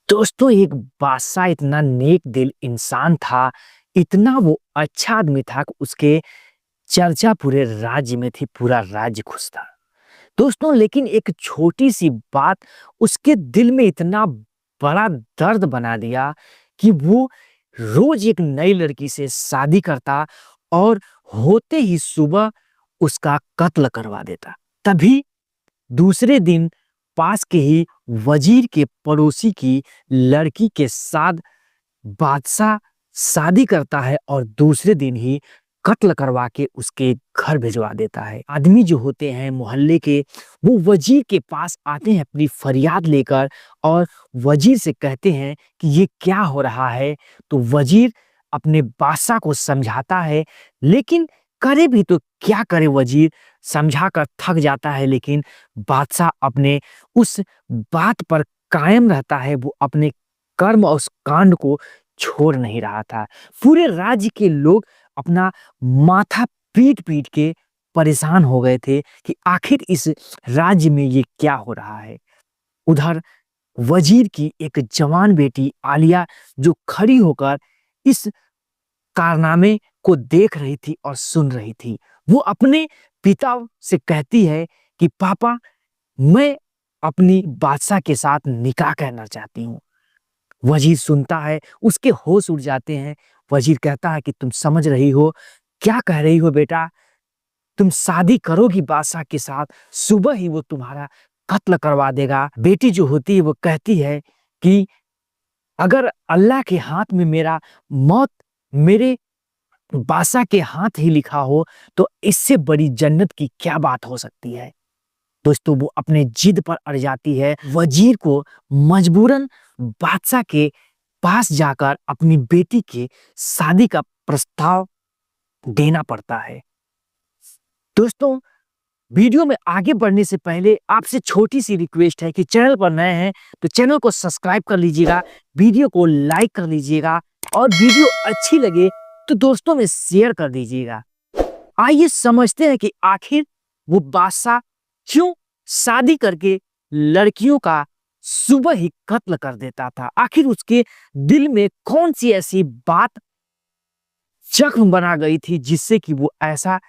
दोस्तों, एक बादशाह इतना नेक दिल इंसान था, इतना वो अच्छा आदमी था कि उसके चर्चा पूरे राज्य में थी, पूरा राज्य खुश था। दोस्तों, लेकिन एक छोटी-सी बात उसके दिल में इतना बड़ा दर्द बना दिया कि वो रोज़ एक नई लड़की से शादी करता और होते ही सुबह उसका कत्ल करवा देता। तभी दूसरे दिन पास के ही वजीर के पड़ोसी की लड़की के साथ बादशाह शादी करता है और दूसरे दिन ही कत्ल करवा के उसके घर भिजवा देता है। आदमी जो होते हैं मोहल्ले के, वो वजीर के पास आते हैं अपनी फरियाद लेकर और वजीर से कहते हैं कि ये क्या हो रहा है। तो वजीर अपने बादशाह को समझाता है, लेकिन करे भी तो क्या करे। वजीर समझा कर थक जाता है, लेकिन बादशाह अपने उस बात पर कायम रहता है। वो अपने कर्म और उस कांड को छोड़ नहीं रहा था। पूरे राज्य के लोग अपना माथा पीट-पीट के परेशान हो गए थे कि आखिर इस राज्य में ये क्या हो रहा है। उधर वजीर की एक जवान बेटी आलिया जो खड़ी होकर इस कारनामे को देख रही थी और सुन रही थी। वो अपने पिता से कहती है कि पापा, मैं अपनी बादशाह के साथ निकाह करना चाहती हूँ। वजीर सुनता है, उसके होश उड़ जाते हैं। वजीर कहता है कि तुम समझ रही हो, क्या कह रही हो बेटा? तुम शादी करोगी बादशाह के साथ, सुबह ही वो तुम्हारा कत्ल करवा देगा। बेटी जो होती है वो कहती है कि अगर अल्लाह के हाथ में मेरा मौत मेरे बादशाह के हाथ ही लिखा हो, तो इससे बड़ी जन्नत की क्या बात हो सकती है। दोस्तों, वो अपने जिद पर अड़ जाती है। वजीर को मजबूरन बादशाह के पास जाकर अपनी बेटी के शादी का प्रस्ताव देना पड़ता है। दोस्तों, वीडियो में आगे बढ़ने से पहले आपसे छोटी सी रिक्वेस्ट है कि चैनल पर नए हैं तो चैनल को सब्सक्राइब कर लीजिएगा, वीडियो को लाइक कर लीजिएगा और वीडियो अच्छी लगे तो दोस्तों में शेयर कर दीजिएगा। आइए समझते हैं कि आखिर वो बादशाह क्यों शादी करके लड़कियों का सुबह ही कत्ल कर देता था। आखिर उसके दिल में कौन सी ऐसी बात जख्म बना गई थी जिससे कि वो ऐसा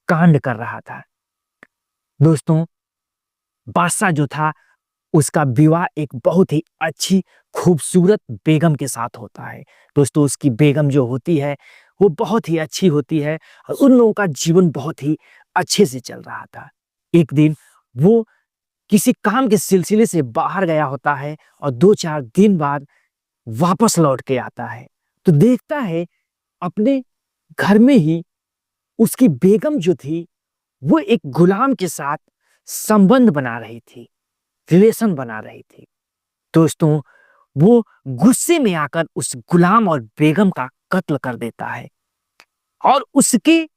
कांड कर रहा था। दोस्तों, बादशाह जो था उसका विवाह एक बहुत ही अच्छी खूबसूरत बेगम के साथ होता है। दोस्तों, उसकी बेगम जो होती है वो बहुत ही अच्छी होती है और उन लोगों का जीवन बहुत ही अच्छे से चल रहा था। एक दिन वो किसी काम के सिलसिले से बाहर गया होता है और 2-4 दिन बाद वापस लौट के आता है, तो देखता है अपने घर में ही उसकी बेगम जो थी वो एक गुलाम के साथ संबंध बना रही थी, रिलेशन बना रही थी। दोस्तों, वो गुस्से में आकर उस गुलाम और बेगम का कत्ल कर देता है और उसके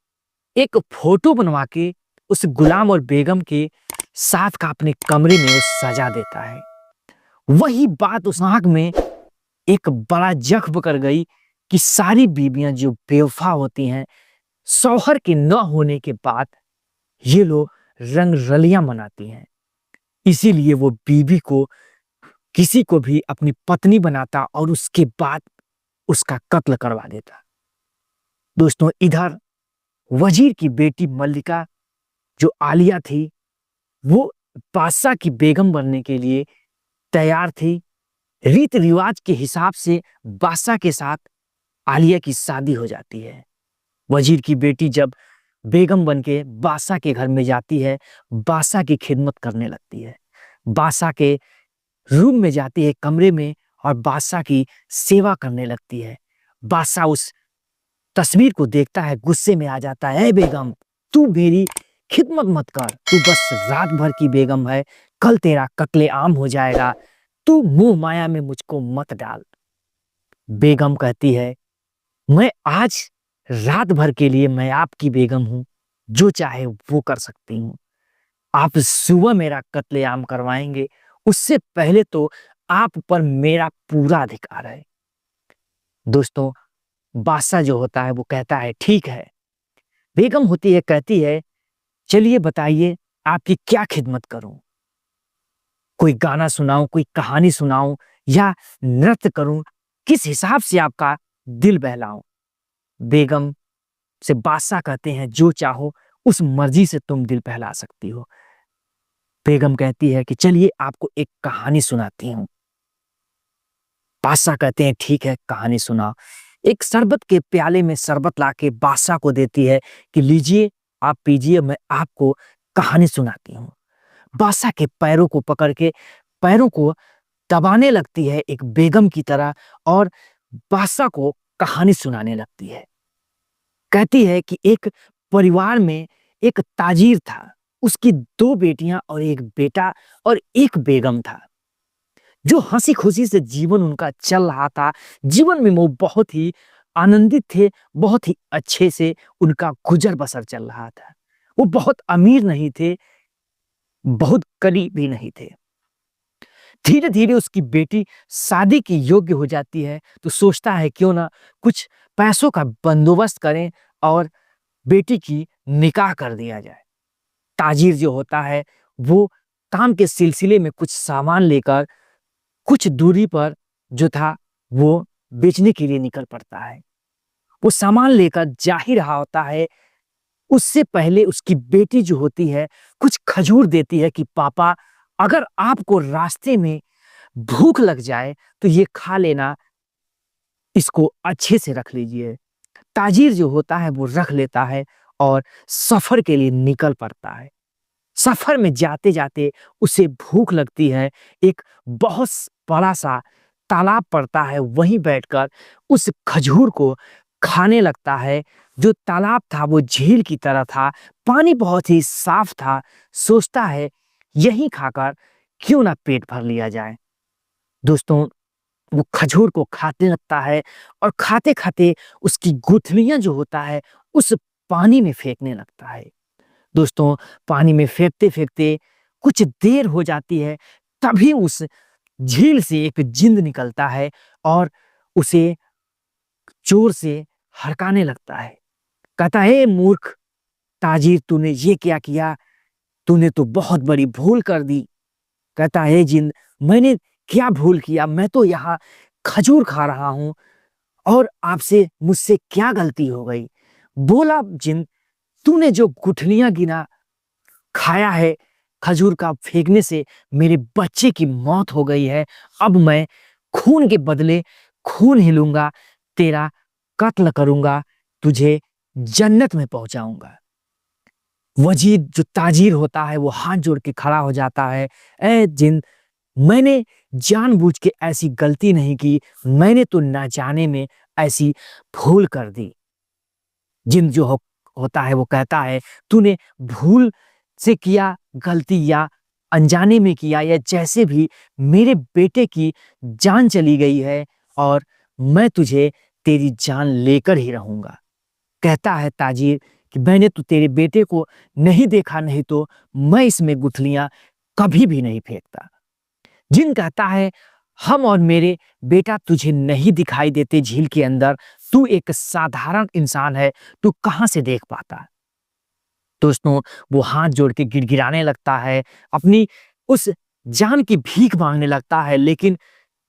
एक फोटो बनवा के उस गुलाम और बेगम के साथ का अपने कमरे में वो सजा देता है। वही बात उस आंख में एक बड़ा जख्म कर गई कि सारी बीवियां जो बेवफा होती हैं, शौहर के न होने के बाद ये लोग रंग रलियां मनाती हैं। इसीलिए वो बीवी को किसी को भी अपनी पत्नी बनाता और उसके बाद उसका कत्ल करवा देता। दोस्तों, इधर वजीर की बेटी मल्लिका जो आलिया थी, वो बादशाह की बेगम बनने के लिए तैयार थी। रीत रिवाज के हिसाब से बादशाह के साथ आलिया की शादी हो जाती है। वजीर की बेटी जब बेगम बन के बादशाह के घर में जाती है, बादशाह की खिदमत करने लगती है, बादशाह के रूम में जाती है, कमरे में, और बादशाह की सेवा करने लगती है। बादशाह उस तस्वीर को देखता है, गुस्से में आ जाता है, "ए बेगम, तू मेरी खिदमत मत कर, तू बस रात भर की बेगम है, कल तेरा कत्लेआम हो जाएगा, तू मोह माया में मुझको मत डाल।" बेगम कहती है, "मैं आज रात भर के लिए मैं आपकी बेगम हूँ, जो चाहे वो कर सकती हूँ। आप सुबह मेरा कत्लेआम करवाएंगे, उससे पहले तो आप पर मेरा पूरा अधिकार है।" दोस्तों, बादशाह जो होता है वो कहता है, "ठीक है।" बेगम होती है, कहती है, "चलिए बताइए, आपकी क्या खिदमत करूं? कोई गाना सुनाऊं, कोई कहानी सुनाऊं, या नृत्य करूं, किस हिसाब से आपका दिल बहलाऊं। बेगम से बादशाह कहते हैं जो चाहो उस मर्जी से तुम दिल बहला सकती हो। बेगम कहती है कि चलिए आपको एक कहानी सुनाती हूँ। बादशाह कहते हैं ठीक है कहानी सुनाओ। एक शरबत के प्याले में शरबत लाके बादशाह को देती है कि लीजिए आप पीजिए, मैं आपको कहानी सुनाती हूँ। बादशाह के पैरों को पकड़ के पैरों को दबाने लगती है एक बेगम की तरह और बादशाह को कहानी सुनाने लगती है। कहती है कि एक परिवार में एक ताजीर था, उसकी 2 बेटियां और 1 बेटा और 1 बेगम था, जो हंसी खुशी से जीवन उनका चल रहा था। जीवन में वो बहुत ही आनंदित थे, बहुत ही अच्छे से उनका गुजर बसर चल रहा था। वो बहुत अमीर नहीं थे, बहुत गरीब भी नहीं थे। धीरे धीरे उसकी बेटी शादी के योग्य हो जाती है, तो सोचता है क्यों ना कुछ पैसों का बंदोबस्त करें और बेटी की निकाह कर दिया जाए। ताजिर जो होता है वो काम के सिलसिले में कुछ सामान लेकर कुछ दूरी पर जो था वो बेचने के लिए निकल पड़ता है। वो सामान लेकर जा ही रहा होता है, उससे पहले उसकी बेटी जो होती है कुछ खजूर देती है कि पापा अगर आपको रास्ते में भूख लग जाए तो ये खा लेना, इसको अच्छे से रख लीजिए। ताजिर जो होता है वो रख लेता है और सफर के लिए निकल पड़ता है। सफर में जाते जाते उसे भूख लगती है, एक बहुत बड़ा सा तालाब पड़ता है, वहीं बैठकर उस खजूर को खाने लगता है। जो तालाब था वो झील की तरह था, पानी बहुत ही साफ था। सोचता है यहीं खाकर क्यों ना पेट भर लिया जाए। दोस्तों वो खजूर को खाने लगता है और खाते खाते उसकी गुठलियां जो होता है उस पानी में फेंकने लगता है। दोस्तों पानी में फेंकते फेंकते कुछ देर हो जाती है, तभी उस झील से एक जिंद निकलता है और उसे जोर से हड़काने लगता है। कहता है मूर्ख ताजिर, तूने ये क्या किया, तूने तो बहुत बड़ी भूल कर दी। कहता है जिंद, मैंने क्या भूल किया, मैं तो यहाँ खजूर खा रहा हूं और आपसे मुझसे क्या गलती हो गई। बोला जिंद, तूने जो गुठलियां गिना खाया है, खजूर का फेंकने से मेरे बच्चे की मौत हो गई है। अब मैं खून के बदले खून ही लूंगा, तेरा कत्ल करूंगा, तुझे जन्नत में पहुंचाऊंगा। वजीद जो ताजीर होता है वो हाथ जोड़ के खड़ा हो जाता है, ए जिन, मैंने जानबूझ के ऐसी गलती नहीं की, मैंने तो ना जाने में ऐसी भूल कर दी। जिन जो होता है वो कहता है तूने भूल से किया, गलती या अनजाने में किया या जैसे भी, मेरे बेटे की जान चली गई है और मैं तुझे तेरी जान लेकर ही रहूंगा। कहता है ताजिर कि मैंने तो तेरे बेटे को नहीं देखा, नहीं तो मैं इसमें गुठलियां कभी भी नहीं फेंकता। जिन कहता है हम और मेरे बेटा तुझे नहीं दिखाई देते झील के अंदर, तू एक साधारण इंसान है, तू कहां से देख पाता। दोस्तों वो हाथ जोड़ के गिड़गिड़ाने लगता है, अपनी उस जान की भीख मांगने लगता है, लेकिन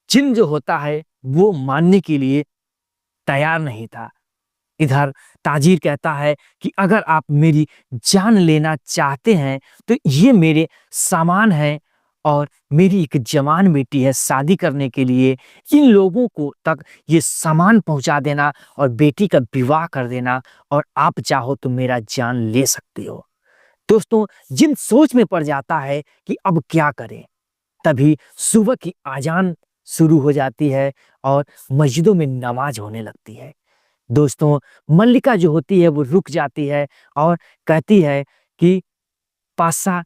जिन जो होता है वो मानने के लिए तैयार नहीं था। इधर ताजिर कहता है कि अगर आप मेरी जान लेना चाहते हैं तो ये मेरे सामान है और मेरी एक जवान बेटी है, शादी करने के लिए इन लोगों को तक ये सामान पहुंचा देना और बेटी का विवाह कर देना, और आप चाहो तो मेरा जान ले सकते हो। दोस्तों जिन सोच में पड़ जाता है कि अब क्या करें, तभी सुबह की आजान शुरू हो जाती है और मस्जिदों में नमाज होने लगती है। दोस्तों मल्लिका जो होती है वो रुक जाती है और कहती है कि पासा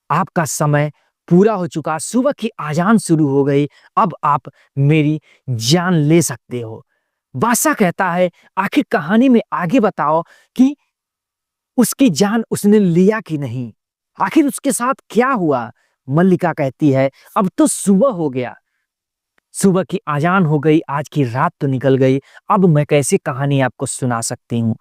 आपका समय पूरा हो चुका, सुबह की आजान शुरू हो गई, अब आप मेरी जान ले सकते हो। बादशाह कहता है आखिर कहानी में आगे बताओ कि उसकी जान उसने लिया कि नहीं, आखिर उसके साथ क्या हुआ। मल्लिका कहती है अब तो सुबह हो गया, सुबह की आजान हो गई, आज की रात तो निकल गई, अब मैं कैसे कहानी आपको सुना सकती हूँ।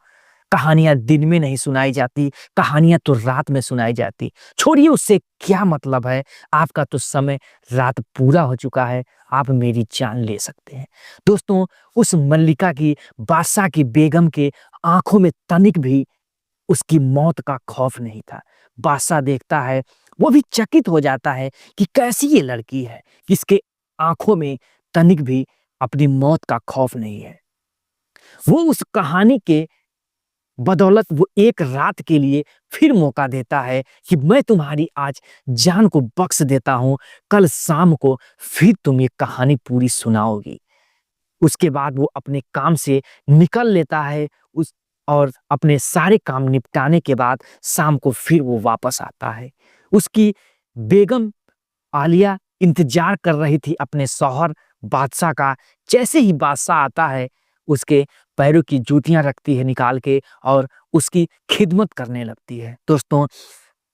कहानियां दिन में नहीं सुनाई जाती, कहानियां तो रात में सुनाई जाती। छोड़िए उससे क्या मतलब है, आपका तो समय रात पूरा हो चुका है, आप मेरी जान ले सकते हैं। दोस्तों, उस मल्लिका की, बादशाह की बेगम के आंखों में तनिक भी उसकी मौत का खौफ नहीं था। बादशाह देखता है, वो भी चकित हो जाता है कि कैसी ये लड़की है, किसके आंखों में तनिक भी अपनी मौत का खौफ नहीं है। वो उस कहानी के बदौलत वो एक रात के लिए फिर मौका देता है कि मैं तुम्हारी आज जान को बख्श देता हूं, कल शाम को फिर तुम ये कहानी पूरी सुनाओगी। उसके बाद वो अपने काम से निकल लेता है उस और अपने सारे काम निपटाने के बाद शाम को फिर वो वापस आता है। उसकी बेगम आलिया इंतजार कर रही थी अपने शौहर बादशाह का। जैसे ही बादशाह आता है, उसके पैरों की जूतियां रखती है निकाल के और उसकी खिदमत करने लगती है। दोस्तों,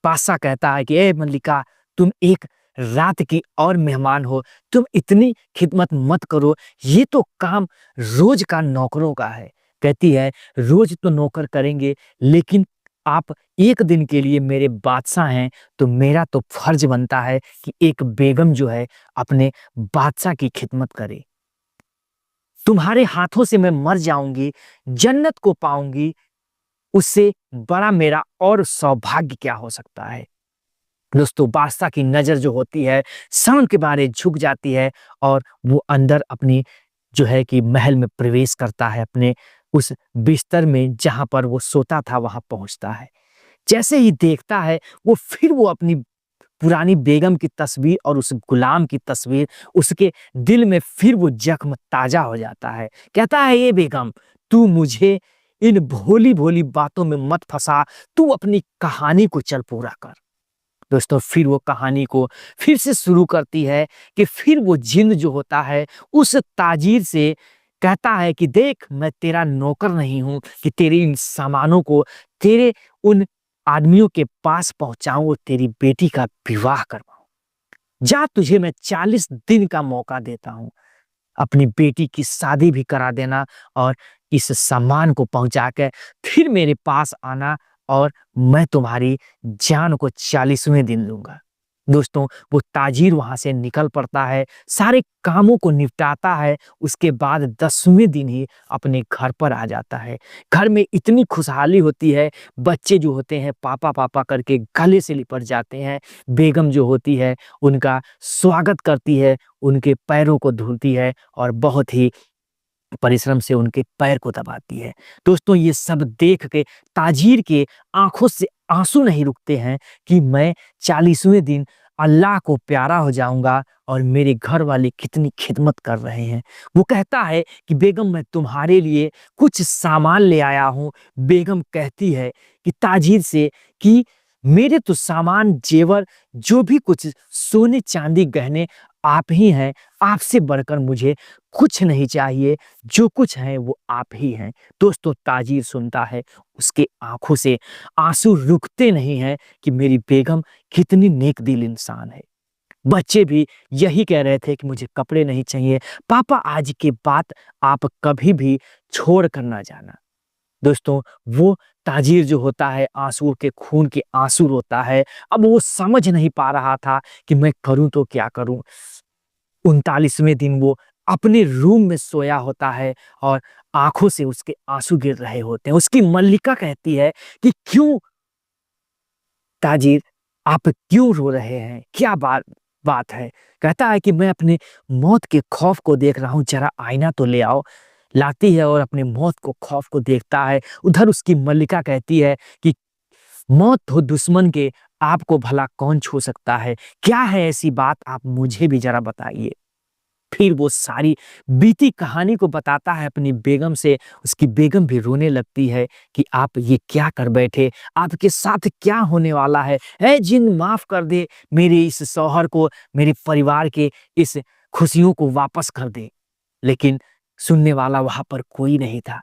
बादशाह कहता है कि ए मल्लिका, तुम एक रात की और मेहमान हो, तुम इतनी खिदमत मत करो, ये तो काम रोज का नौकरों का है। कहती है, रोज तो नौकर करेंगे, लेकिन आप एक दिन के लिए मेरे बादशाह हैं, तो मेरा तो फर्ज बनता है कि एक बेगम जो है अपने बादशाह की खिदमत करे। तुम्हारे हाथों से मैं मर जाऊंगी, जन्नत को पाऊंगी, उससे बड़ा मेरा और सौभाग्य क्या हो सकता है। दोस्तों, बादशाह की नजर जो होती है शाम के बारे झुक जाती है और वो अंदर अपनी जो है कि महल में प्रवेश करता है। अपने उस बिस्तर में जहां पर वो सोता था वहां पहुंचता है। जैसे ही देखता है, वो अपनी पुरानी बेगम की तस्वीर और उस गुलाम की तस्वीर, उसके दिल में फिर वो जख्म ताजा हो जाता है। कहता है, ये बेगम, तू मुझे इन भोली भोली बातों में मत फंसा, तू अपनी कहानी को चल पूरा कर। दोस्तों, फिर वो कहानी को फिर से शुरू करती है कि फिर वो जिन्न जो होता है उस ताजीर से कहता है कि देख, मैं तेरा नौकर नहीं हूं कि तेरे इन सामानों को तेरे उन आदमियों के पास पहुंचाऊं और तेरी बेटी का विवाह करवाऊं। जा, तुझे मैं 40 दिन का मौका देता हूं, अपनी बेटी की शादी भी करा देना और इस सामान को पहुंचा के फिर मेरे पास आना और मैं तुम्हारी जान को 40वें दिन लूंगा। दोस्तों, वो ताजीर वहां से निकल पड़ता है, सारे कामों को निपटाता है। उसके बाद 10वें दिन ही अपने घर पर आ जाता है। घर में इतनी खुशहाली होती है, बच्चे जो होते हैं पापा पापा करके गले से लिपट जाते हैं। बेगम जो होती है उनका स्वागत करती है, उनके पैरों को धुलती है और बहुत ही परिश्रम से उनके पैर को दबाती है। दोस्तों, ये सब देख के ताजीर के आंखों से आंसू नहीं रुकते हैं कि मैं 40वें दिन अल्लाह को प्यारा हो जाऊंगा और मेरे घर वाले कितनी खिदमत कर रहे हैं। वो कहता है कि बेगम, मैं तुम्हारे लिए कुछ सामान ले आया हूं। बेगम कहती है कि ताजीर से कि मेरे तो सामान जेवर जो भी कुछ सोने चांदी गहने आप ही हैं, आपसे बढ़कर मुझे कुछ नहीं चाहिए, जो कुछ है वो आप ही हैं। दोस्तों, ताजीर सुनता है, उसके आंखों से आंसू रुकते नहीं हैं कि मेरी बेगम कितनी नेक दिल इंसान है। बच्चे भी यही कह रहे थे कि मुझे कपड़े नहीं चाहिए, पापा आज के बाद आप कभी भी छोड़ कर ना जाना। दोस्तों, वो ताजीर जो होता है आंसुओं के खून के आंसू रोता है। अब वो समझ नहीं पा रहा था कि मैं करूं तो क्या करूं। 39वें दिन वो अपने रूम में सोया होता है और आंखों से उसके आंसू गिर रहे होते हैं। उसकी मल्लिका कहती है कि क्यों ताजीर, आप क्यों रो रहे हैं, क्या बात बात है। कहता है कि मैं अपने मौत के खौफ को देख रहा हूं, जरा आईना तो ले आओ। लाती है और अपने मौत को खौफ को देखता है। उधर उसकी मल्लिका कहती है कि मौत हो दुश्मन के, आपको भला कौन छू सकता है, क्या है ऐसी बात, आप मुझे भी जरा बताइए। फिर वो सारी बीती कहानी को बताता है अपनी बेगम से। उसकी बेगम भी रोने लगती है कि आप ये क्या कर बैठे, आपके साथ क्या होने वाला है। ऐ जिन, माफ कर दे, मेरे इस शौहर को, मेरे परिवार के इस खुशियों को वापस कर दे। लेकिन सुनने वाला वहां पर कोई नहीं था।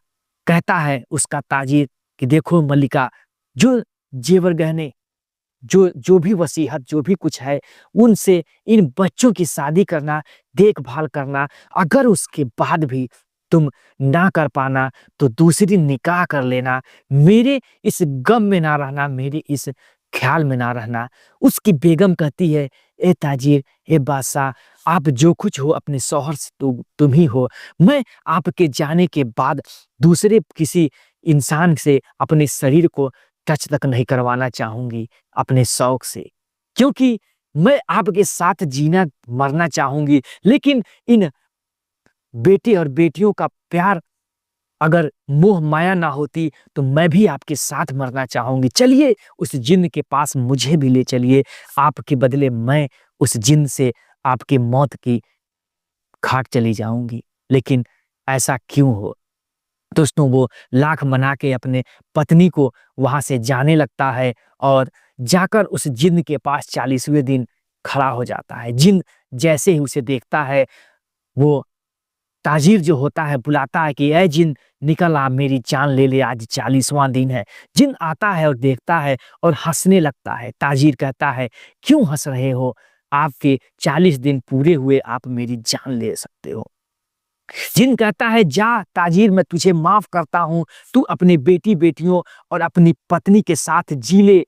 कहता है उसका ताजीर कि देखो मल्लिका, जो जेवर गहने, जो जो भी वसीयत, जो भी कुछ है, उनसे इन बच्चों की शादी करना, देखभाल करना, अगर उसके बाद भी तुम ना कर पाना तो दूसरी निकाह कर लेना, मेरे इस गम में ना रहना, मेरे इस ख्याल में ना रहना। उसकी बेगम कहती है, ए ताजिर, ए बादशाह, आप जो कुछ हो अपने शौहर से तुम ही हो। मैं आपके जाने के बाद दूसरे किसी इंसान से अपने शरीर को टच तक नहीं करवाना चाहूंगी अपने शौक से, क्योंकि मैं आपके साथ जीना मरना चाहूंगी। लेकिन इन बेटे और बेटियों का प्यार अगर मोह माया ना होती तो मैं भी आपके साथ मरना चाहूंगी। चलिए उस जिन्न के पास मुझे भी ले चलिए, आपके बदले मैं उस जिन्न से आपकी मौत की खाट चली जाऊंगी। लेकिन ऐसा क्यों हो दोस्तों, वो लाख मना के अपने पत्नी को वहां से जाने लगता है और जाकर उस जिन्न के पास 40वें दिन खड़ा हो जाता है। जिन्न जैसे ही उसे देखता है, वो ताजिर जो होता है बुलाता है कि ऐ जिन, निकल आ, मेरी जान ले ले, आज 40वां दिन है। जिन आता है और देखता है और हंसने लगता है। ताजिर कहता है, क्यों हंस रहे हो? आपके 40 दिन पूरे हुए, आप मेरी जान ले सकते हो। जिन कहता है, जा ताजिर, मैं तुझे माफ करता हूं, तू अपने बेटी बेटियों और अपनी पत्नी के साथ जी ले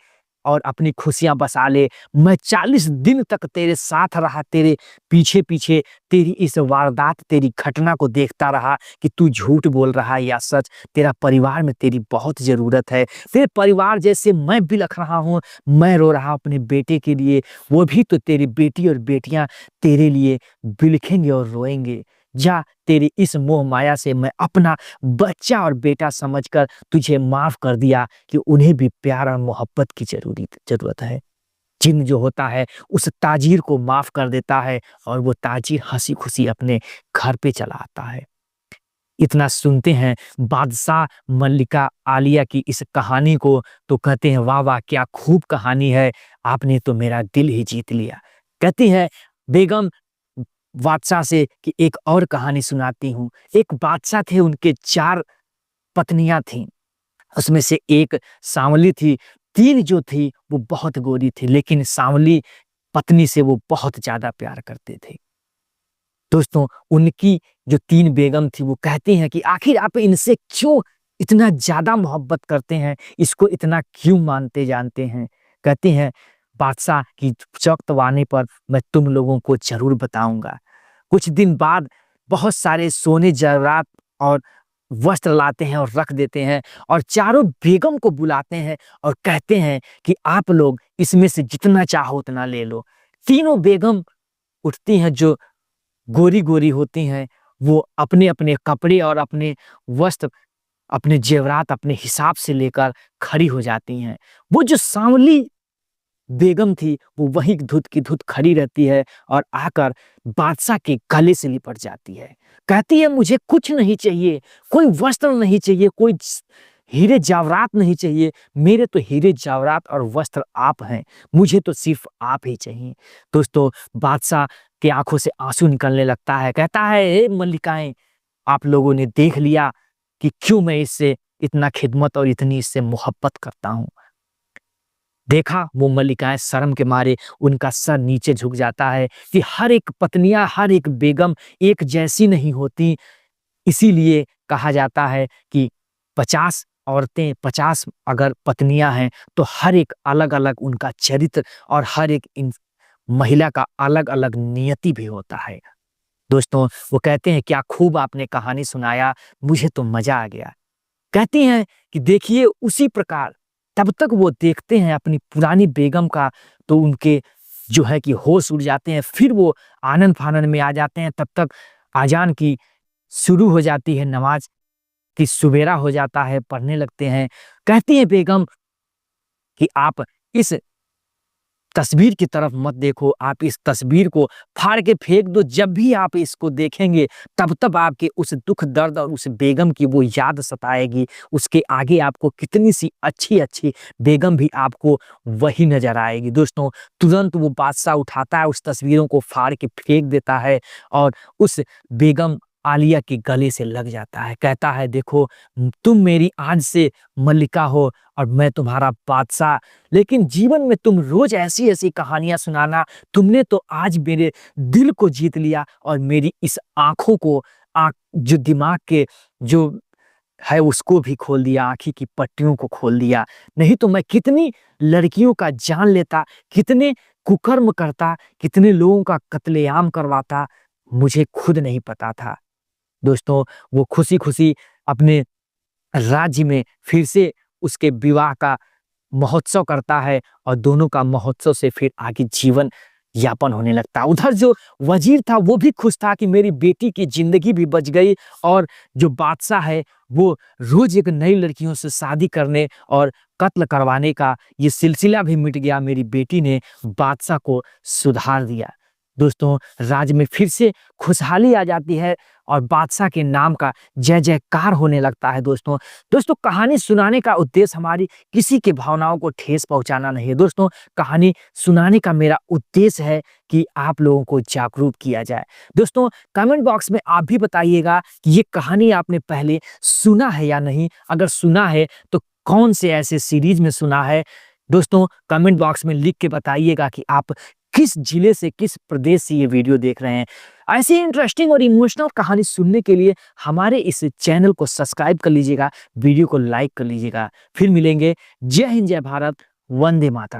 और अपनी खुशियां बसा ले। मैं 40 दिन तक तेरे साथ रहा, तेरे पीछे पीछे तेरी इस वारदात, तेरी घटना को देखता रहा कि तू झूठ बोल रहा है या सच। तेरा परिवार में तेरी बहुत जरूरत है, तेरे परिवार जैसे मैं बिलख रहा हूँ, मैं रो रहा अपने बेटे के लिए, वो भी तो तेरी बेटी और बेटियां तेरे लिए बिलखेंगे और रोएंगे। जा, तेरी इस मोह माया से मैं अपना बच्चा और बेटा समझकर तुझे माफ कर दिया कि उन्हें भी प्यार और मोहब्बत की जरूरत है। जिन्न जो होता है उस ताजिर को माफ कर देता है और वो ताजिर हंसी खुशी अपने घर पे चला आता है। इतना सुनते हैं बादशाह मल्लिका आलिया की इस कहानी को तो कहते हैं, वाह वाह, क्या खूब कहानी है, आपने तो मेरा दिल ही जीत लिया। कहती है बेगम बादशाह से कि एक और कहानी सुनाती हूँ। एक बादशाह थे, उनके 4 पत्नियां थीं। उसमें से एक सांवली थी, 3 जो थी वो बहुत गोरी थी, लेकिन सांवली पत्नी से वो बहुत ज्यादा प्यार करते थे। दोस्तों, उनकी जो 3 बेगम थी वो कहती हैं कि आखिर आप इनसे क्यों इतना ज्यादा मोहब्बत करते हैं, इसको इतना क्यों मानते जानते हैं। कहती हैं, बादशाह की वक्त आने पर मैं तुम लोगों को जरूर बताऊंगा। कुछ दिन बाद बहुत सारे सोने जेवरात और वस्त्र लाते हैं और रख देते हैं और चारों बेगम को बुलाते हैं और कहते हैं कि आप लोग इसमें से जितना चाहो उतना ले लो। तीनों बेगम उठती हैं, जो गोरी गोरी होती हैं, वो अपने अपने कपड़े और अपने वस्त्र, अपने जेवरात अपने हिसाब से लेकर खड़ी हो जाती हैं। वो जो सांवली बेगम थी वो वहीं धुत की धुत खड़ी रहती है और आकर बादशाह के गले से लिपट जाती है। कहती है, मुझे कुछ नहीं चाहिए, कोई वस्त्र नहीं चाहिए, कोई हीरे जावरात नहीं चाहिए, मेरे तो हीरे जावरात और वस्त्र आप हैं, मुझे तो सिर्फ आप ही चाहिए। दोस्तों, बादशाह की आंखों से आंसू निकलने लगता है। कहता है, ए मल्लिकाएं, आप लोगों ने देख लिया कि क्यों मैं इससे इतना खिदमत और इतनी इससे मोहब्बत करता हूं। देखा, वो मल्लिकाएं शर्म के मारे उनका सर नीचे झुक जाता है कि हर एक पत्नियां, हर एक बेगम एक जैसी नहीं होती। इसीलिए कहा जाता है कि 50 औरतें, 50 अगर पत्नियां हैं तो हर एक अलग अलग उनका चरित्र और हर एक महिला का अलग अलग नियति भी होता है। दोस्तों, वो कहते हैं, क्या खूब आपने कहानी सुनाया, मुझे तो मजा आ गया। कहती हैं कि देखिए, उसी प्रकार तब तक वो देखते हैं अपनी पुरानी बेगम का, तो उनके जो है कि होश उड़ जाते हैं। फिर वो आनंद फानंद में आ जाते हैं। तब तक आजान की शुरू हो जाती है, नमाज की सुबेरा हो जाता है, पढ़ने लगते हैं। कहती है बेगम कि आप इस तस्वीर की तरफ मत देखो, आप इस तस्वीर को फाड़ के फेंक दो। जब भी आप इसको देखेंगे तब तब आपके उस दुख दर्द और उस बेगम की वो याद सताएगी। उसके आगे आपको कितनी सी अच्छी अच्छी बेगम भी आपको वही नजर आएगी। दोस्तों, तुरंत वो बादशाह उठाता है, उस तस्वीरों को फाड़ के फेंक देता है और उस बेगम आलिया के गले से लग जाता है। कहता है, देखो, तुम मेरी आज से मल्लिका हो और मैं तुम्हारा बादशाह, लेकिन जीवन में तुम रोज ऐसी ऐसी कहानियां सुनाना। तुमने तो आज मेरे दिल को जीत लिया और मेरी इस आंखों को जो दिमाग के जो है उसको भी खोल दिया, आँखी की पट्टियों को खोल दिया। नहीं तो मैं कितनी लड़कियों का जान लेता, कितने कुकर्म करता, कितने लोगों का कत्लेआम करवाता, मुझे खुद नहीं पता था। दोस्तों, वो खुशी-खुशी अपने राज्य में फिर से उसके विवाह का महोत्सव करता है और दोनों का महोत्सव से फिर आगे जीवन यापन होने लगता है। उधर जो वज़ीर था वो भी खुश था कि मेरी बेटी की ज़िंदगी भी बच गई और जो बादशाह है वो रोज़ एक नई लड़कियों से शादी करने और कत्ल करवाने का ये सिलसिला भी मिट गया। मेरी बेटी ने बादशाह को सुधार दिया। दोस्तों, राज्य में फिर से खुशहाली आ जाती है और बादशाह के नाम का जय-जयकार होने लगता है दोस्तों। दोस्तों, कहानी सुनाने का उद्देश्य हमारी किसी की भावनाओं को ठेस पहुँचाना नहीं है। दोस्तों, कहानी सुनाने का मेरा उद्देश्य है कि आप लोगों को जागरूक किया जाए। दोस्तों, कमेंट बॉक्स में आप भी बताइएगा कि ये कहानी आपने पहले सुना है या नहीं? अगर सुना है तो कौन से ऐसे सीरीज़ में सुना है? दोस्तों, कमेंट बॉक्स में लिख के बताइएगा कि आप किस जिले से, किस प्रदेश से ये वीडियो देख रहे हैं। ऐसी इंटरेस्टिंग और इमोशनल कहानी सुनने के लिए हमारे इस चैनल को सब्सक्राइब कर लीजिएगा, वीडियो को लाइक कर लीजिएगा। फिर मिलेंगे। जय हिंद, जय भारत, वंदे मातरम।